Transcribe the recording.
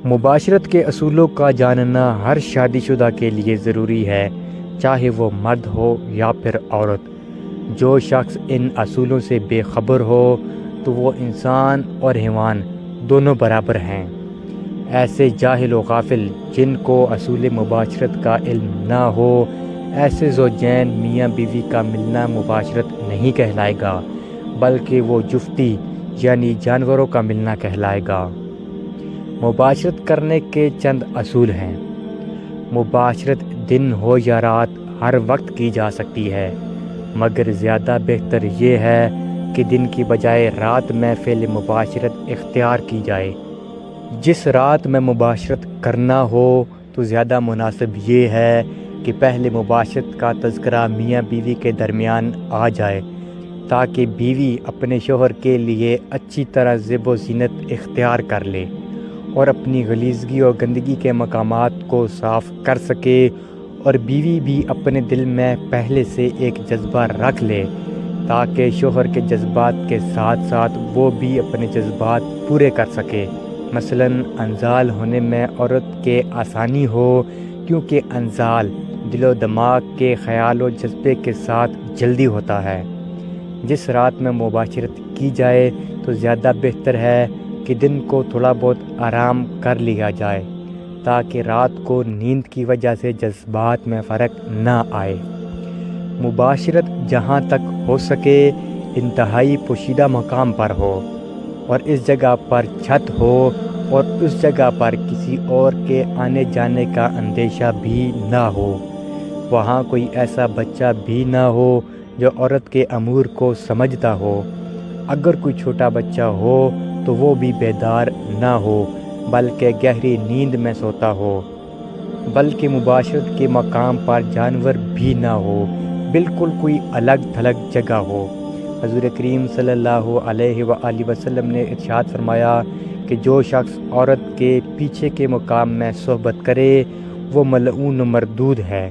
مباشرت کے اصولوں کا جاننا ہر شادی شدہ کے لیے ضروری ہے، چاہے وہ مرد ہو یا پھر عورت۔ جو شخص ان اصولوں سے بے خبر ہو تو وہ انسان اور حیوان دونوں برابر ہیں۔ ایسے جاہل و غافل جن کو اصول مباشرت کا علم نہ ہو، ایسے زوجین میاں بیوی کا ملنا مباشرت نہیں کہلائے گا، بلکہ وہ جفتی یعنی جانوروں کا ملنا کہلائے گا۔ مباشرت کرنے کے چند اصول ہیں۔ مباشرت دن ہو یا رات ہر وقت کی جا سکتی ہے، مگر زیادہ بہتر یہ ہے کہ دن کی بجائے رات میں فعل مباشرت اختیار کی جائے۔ جس رات میں مباشرت کرنا ہو تو زیادہ مناسب یہ ہے کہ پہلے مباشرت کا تذکرہ میاں بیوی کے درمیان آ جائے، تاکہ بیوی اپنے شوہر کے لیے اچھی طرح زیب و زینت اختیار کر لے اور اپنی غلیظگی اور گندگی کے مقامات کو صاف کر سکے، اور بیوی بھی اپنے دل میں پہلے سے ایک جذبہ رکھ لے تاکہ شوہر کے جذبات کے ساتھ ساتھ وہ بھی اپنے جذبات پورے کر سکے۔ مثلاً انزال ہونے میں عورت کے آسانی ہو، کیونکہ انزال دل و دماغ کے خیال و جذبے کے ساتھ جلدی ہوتا ہے۔ جس رات میں مباشرت کی جائے تو زیادہ بہتر ہے کہ دن کو تھوڑا بہت آرام کر لیا جائے، تاکہ رات کو نیند کی وجہ سے جذبات میں فرق نہ آئے۔ مباشرت جہاں تک ہو سکے انتہائی پوشیدہ مقام پر ہو، اور اس جگہ پر چھت ہو، اور اس جگہ پر کسی اور کے آنے جانے کا اندیشہ بھی نہ ہو۔ وہاں کوئی ایسا بچہ بھی نہ ہو جو عورت کے امور کو سمجھتا ہو۔ اگر کوئی چھوٹا بچہ ہو تو وہ بھی بیدار نہ ہو، بلکہ گہری نیند میں سوتا ہو۔ بلکہ مباشرت کے مقام پر جانور بھی نہ ہو، بالکل کوئی الگ تھلگ جگہ ہو۔ حضور کریم صلی اللہ علیہ وآلہ وسلم نے ارشاد فرمایا کہ جو شخص عورت کے پیچھے کے مقام میں صحبت کرے وہ ملعون و مردود ہے۔